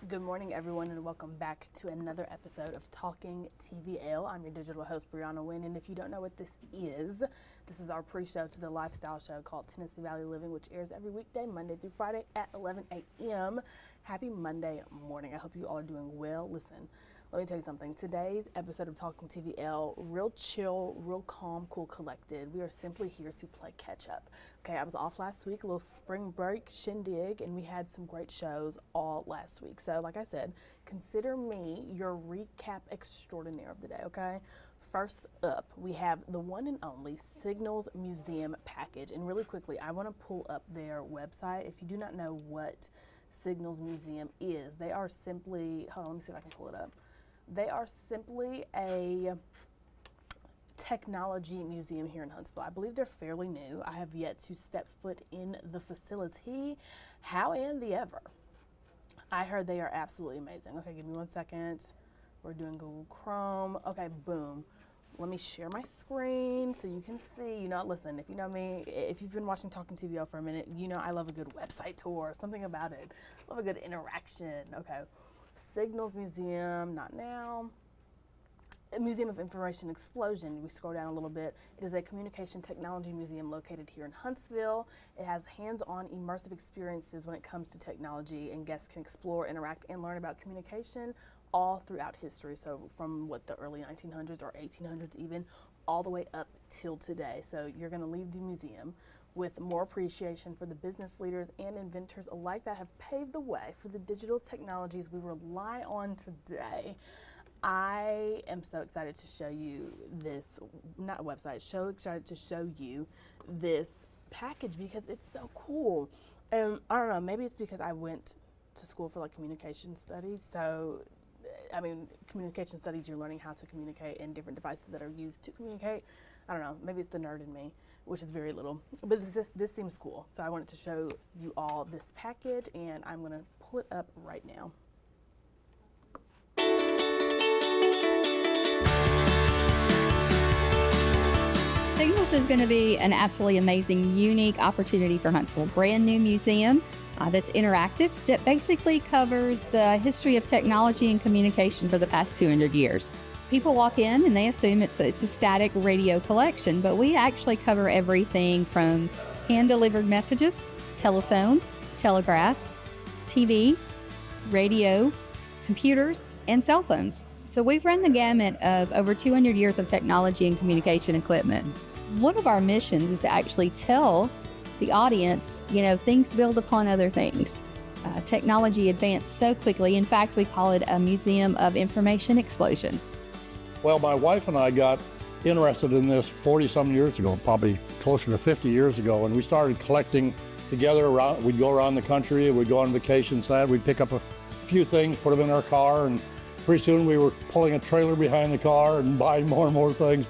Good morning, everyone, and welcome back to another episode of Talking TVL. I'm your digital host, Breona Winn, and if you don't know what this is our pre-show to the lifestyle show called Tennessee Valley Living, which airs every weekday, Monday through Friday at 11 a.m. Happy Monday morning. I hope you all are doing well. Listen, let me tell you something. Today's episode of Talking TVL, real chill, real calm, cool, collected. We are simply here to play catch up. Okay, I was off last week, a little spring break shindig, and we had some great shows all last week. So like I said, consider me your recap extraordinaire of the day, okay? First up, we have the one and only Signals Museum package. And really quickly, I want to pull up their website. If you do not know what Signals Museum is, they are simply, hold on, let me see if I can pull it up. They are simply a technology museum here in Huntsville. I believe they're fairly new. I have yet to step foot in the facility. How and the ever. I heard they are absolutely amazing. Okay, give me 1 second. We're doing Google Chrome. Okay, boom. Let me share my screen so you can see. You know, listen, if you know me, if you've been watching Talking TVL for a minute, you know I love a good website tour, something about it. I love a good interaction. Okay. Signals Museum, not now. Museum of Information Explosion. We scroll down a little bit. It is a communication technology museum located here in Huntsville. It has hands-on immersive experiences when it comes to technology, and guests can explore, interact, and learn about communication all throughout history. So from the early 1900s or 1800s even, all the way up till today. So you're going to leave the museum with more appreciation for the business leaders and inventors alike that have paved the way for the digital technologies we rely on today. I am so excited to show you this, not website, so excited to show you this package because it's so cool. I don't know, maybe it's because I went to school for communication studies. So, I mean, communication studies, you're learning how to communicate in different devices that are used to communicate. I don't know, maybe it's the nerd in me, which is very little, but this seems cool. So I wanted to show you all this package, and I'm gonna pull it up right now. Signals is going to be an absolutely amazing, unique opportunity for Huntsville. Brand new museum that's interactive, that basically covers the history of technology and communication for the past 200 years. People walk in and they assume it's a static radio collection, but we actually cover everything from hand-delivered messages, telephones, telegraphs, TV, radio, computers, and cell phones. So we've run the gamut of over 200 years of technology and communication equipment. One of our missions is to actually tell the audience, things build upon other things. Technology advanced so quickly. In fact, we call it a museum of information explosion. Well, my wife and I got interested in this 40-some years ago, probably closer to 50 years ago, and we started collecting together. We'd go around the country, we'd go on vacations, we'd pick up a few things, put them in our car, and pretty soon we were pulling a trailer behind the car and buying more and more things.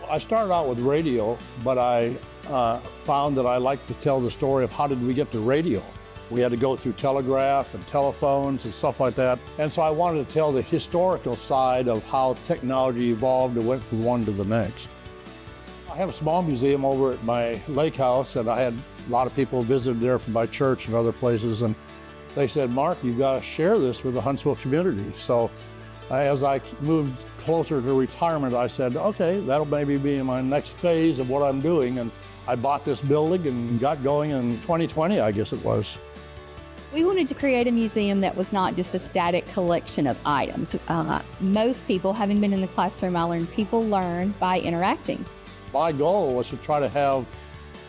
I started out with radio, but I found that I liked to tell the story of how did we get to radio. We had to go through telegraph and telephones and stuff like that. And so I wanted to tell the historical side of how technology evolved and went from one to the next. I have a small museum over at my lake house, and I had a lot of people visited there from my church and other places. And they said, Mark, you've got to share this with the Huntsville community. So as I moved closer to retirement, I said, okay, that'll maybe be my next phase of what I'm doing. And I bought this building and got going in 2020, I guess it was. We wanted to create a museum that was not just a static collection of items. Most people, having been in the classroom, I learned people learn by interacting. My goal was to try to have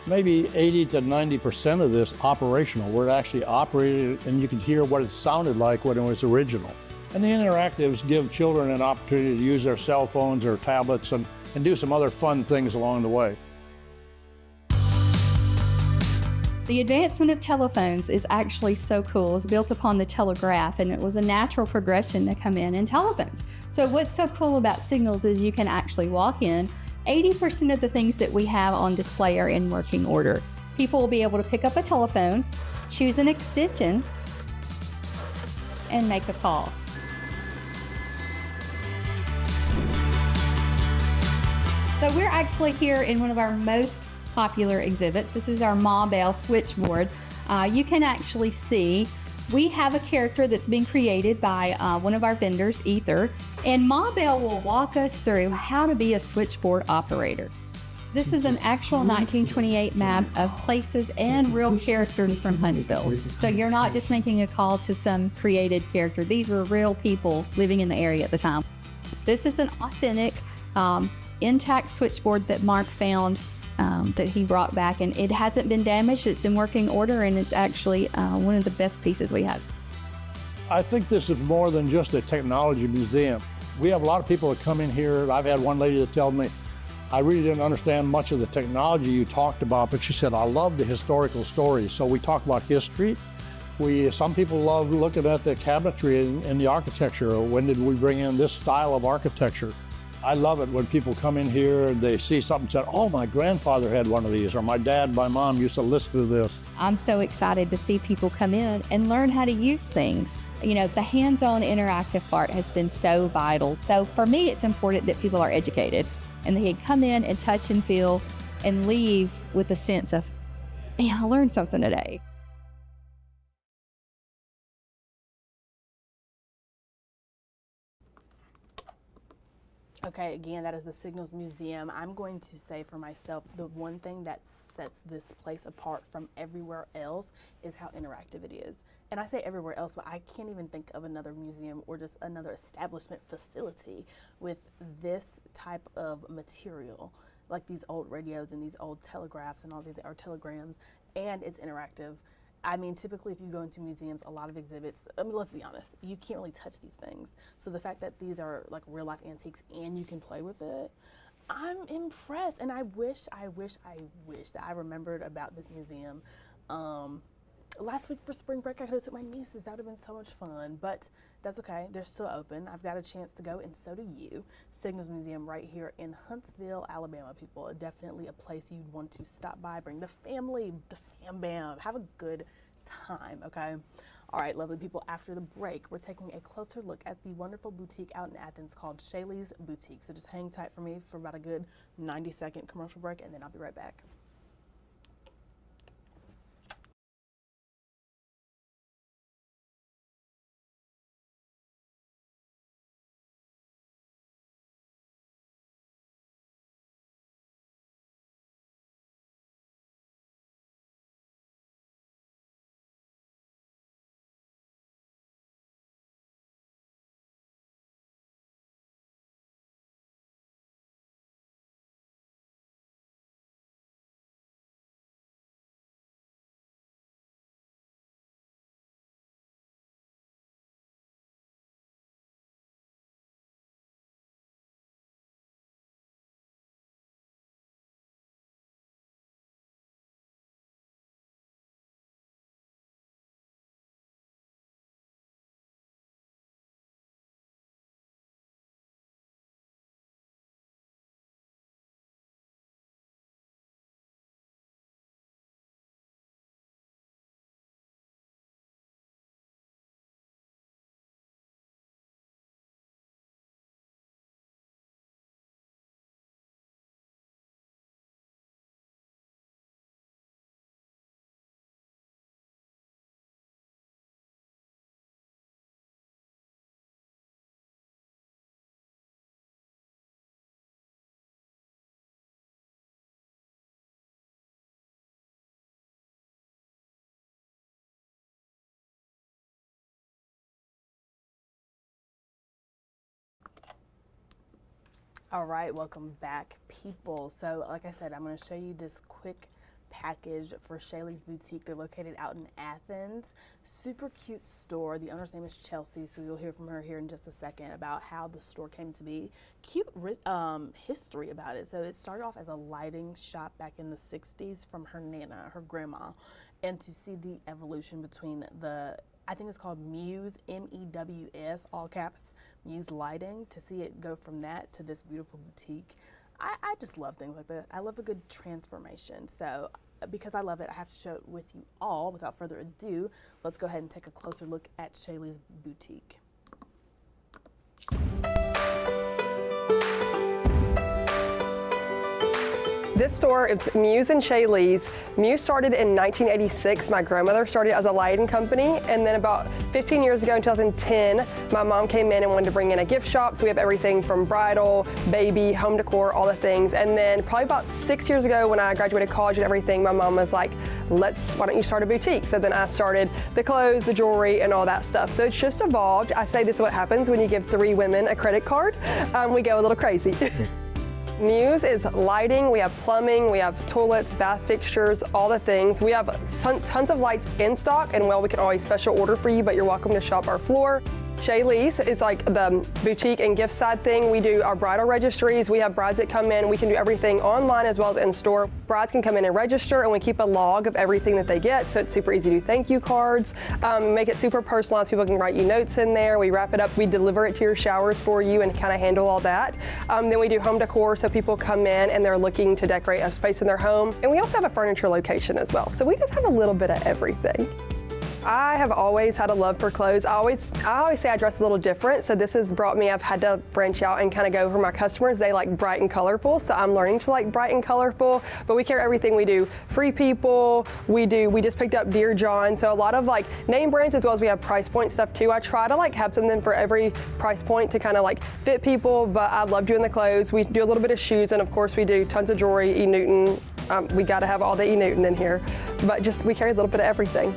maybe 80 to 90% of this operational, where it actually operated and you could hear what it sounded like when it was original. And the interactives give children an opportunity to use their cell phones or tablets and do some other fun things along the way. The advancement of telephones is actually so cool. It's built upon the telegraph, and it was a natural progression to come in telephones. So what's so cool about Signals is you can actually walk in. 80% of the things that we have on display are in working order. People will be able to pick up a telephone, choose an extension, and make a call. So we're actually here in one of our most popular exhibits. This is our Ma Bell switchboard. You can actually see We have a character that's been created by one of our vendors, Ether, and Ma Bell will walk us through how to be a switchboard operator. This is an actual 1928 map of places and real characters from Huntsville. So you're not just making a call to some created character. These were real people living in the area at the time. This is an authentic, intact switchboard that Mark found that he brought back, and it hasn't been damaged. It's in working order, and it's actually one of the best pieces we have. I think this is more than just a technology museum. We have a lot of people that come in here. I've had one lady that told me, I really didn't understand much of the technology you talked about, but she said, I love the historical stories. So we talk about history. Some people love looking at the cabinetry and the architecture. When did we bring in this style of architecture? I love it when people come in here and they see something and say, oh, my grandfather had one of these, or my dad, my mom used to listen to this. I'm so excited to see people come in and learn how to use things. You know, the hands-on interactive part has been so vital. So for me, it's important that people are educated and they can come in and touch and feel and leave with a sense of, man, I learned something today. Okay, again, that is the Signals Museum. I'm going to say for myself, the one thing that sets this place apart from everywhere else is how interactive it is. And I say everywhere else, but I can't even think of another museum or just another establishment facility with this type of material, like these old radios and these old telegraphs and all these, or telegrams, and it's interactive. I mean, typically if you go into museums, a lot of exhibits, I mean, let's be honest, you can't really touch these things. So the fact that these are like real life antiques and you can play with it, I'm impressed. And I wish that I remembered about this museum. Last week for spring break, I could have took my nieces. That would have been so much fun, but that's okay. They're still open. I've got a chance to go, and so do you. Signals Museum right here in Huntsville, Alabama, people. Definitely a place you'd want to stop by, bring the family, the fam bam, have a good time, okay? All right, lovely people, after the break, we're taking a closer look at the wonderful boutique out in Athens called Shaylee's Boutique. So just hang tight for me for about a good 90-second commercial break, and then I'll be right back. All right, welcome back, people. So like I said, I'm going to show you this quick package for Shaylee's Boutique. They're located out in Athens. Super cute store. The owner's name is Chelsea, so you'll hear from her here in just a second about how the store came to be. Cute history about it. So it started off as a lighting shop back in the 60s from her nana, her grandma, and to see the evolution between the, I think it's called Muse, M-E-W-S, all caps, Muse Lighting, to see it go from that to this beautiful boutique. I just love things like that. I love a good transformation. So because I love it, I have to show it with you all. Without further ado, let's go ahead and take a closer look at Shaylee's Boutique. This store is Muse and Shaylee's. Muse started in 1986. My grandmother started as a lighting company, and then about 15 years ago in 2010, my mom came in and wanted to bring in a gift shop. So we have everything from bridal, baby, home decor, all the things. And then probably about 6 years ago when I graduated college and everything, my mom was like, why don't you start a boutique? So then I started the clothes, the jewelry, and all that stuff. So it's just evolved. I say this is what happens when you give 3 women a credit card. We go a little crazy. Muse is lighting, we have plumbing, we have toilets, bath fixtures, all the things. We have tons of lights in stock, and we can always special order for you, but you're welcome to shop our floor. Shaylee's is like the boutique and gift side thing. We do our bridal registries. We have brides that come in. We can do everything online as well as in store. Brides can come in and register, and we keep a log of everything that they get, so it's super easy to do thank you cards. Make it super personalized. People can write you notes in there. We wrap it up. We deliver it to your showers for you and kind of handle all that. Then we do home decor, so people come in and they're looking to decorate a space in their home. And we also have a furniture location as well, so we just have a little bit of everything. I have always had a love for clothes. I always say I dress a little different, so this has brought me, I've had to branch out and kind of go for my customers. They like bright and colorful, so I'm learning to like bright and colorful, but we carry everything. We do Free People, we just picked up Dear John, so a lot of like name brands as well as we have price point stuff too. I try to like have something for every price point to kind of like fit people, but I love doing the clothes. We do a little bit of shoes, and of course we do tons of jewelry, E. Newton. We got to have all the E. Newton in here, but we carry a little bit of everything.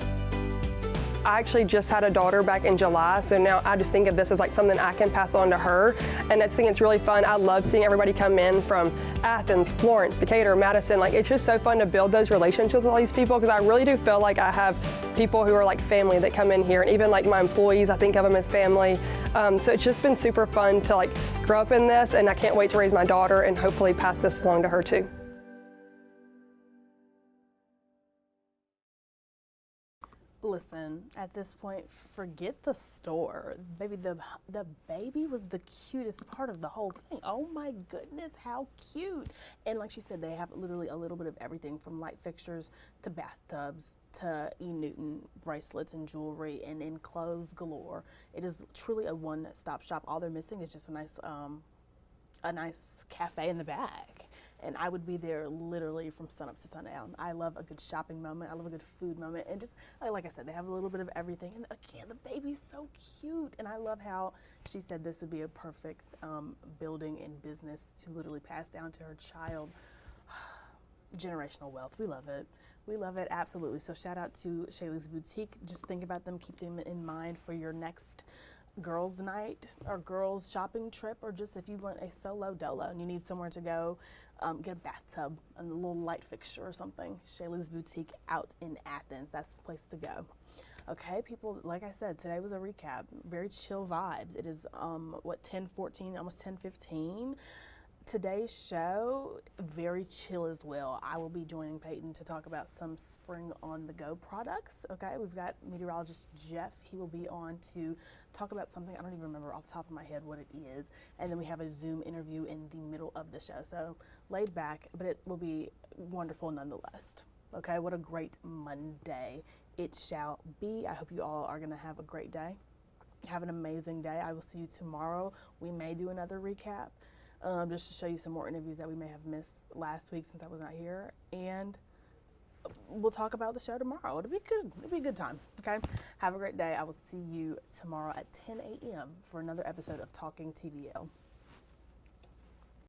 I actually just had a daughter back in July, so now I just think of this as like something I can pass on to her, and I think it's really fun. I love seeing everybody come in from Athens, Florence, Decatur, Madison. Like, it's just so fun to build those relationships with all these people, because I really do feel like I have people who are like family that come in here, and even like my employees, I think of them as family. So it's just been super fun to like grow up in this, and I can't wait to raise my daughter and hopefully pass this along to her too. Listen, at this point, forget the store. Baby, the baby was the cutest part of the whole thing. Oh my goodness, how cute. And like she said, they have literally a little bit of everything from light fixtures to bathtubs to E. Newton bracelets and jewelry and in clothes galore. It is truly a one-stop shop. All they're missing is just a nice cafe in the back. And I would be there literally from sunup to sundown. I love a good shopping moment. I love a good food moment. And just, like I said, they have a little bit of everything. And again, the baby's so cute. And I love how she said this would be a perfect building and business to literally pass down to her child. Generational wealth. We love it. We love it, absolutely. So shout out to Shaylee's Boutique. Just think about them. Keep them in mind for your next girls' night or girls' shopping trip, or just if you want a solo dolo and you need somewhere to go, get a bathtub and a little light fixture or something. Shaylee's Boutique out in Athens. That's the place to go. Okay, people, like I said, today was a recap. Very chill vibes. It is, 10:14, almost 10:15. Today's show, very chill as well. I will be joining Peyton to talk about some spring on the go products. Okay, we've got meteorologist Jeff. He will be on to talk about something, I don't even remember off the top of my head what it is. And then we have a Zoom interview in the middle of the show. So laid back, but it will be wonderful nonetheless. Okay, what a great Monday it shall be. I hope you all are gonna have a great day. Have an amazing day. I will see you tomorrow. We may do another recap. Just to show you some more interviews that we may have missed last week since I was not here. And we'll talk about the show tomorrow. It'll be good. It'll be a good time. Okay? Have a great day. I will see you tomorrow at 10 a.m. for another episode of Talking TVL.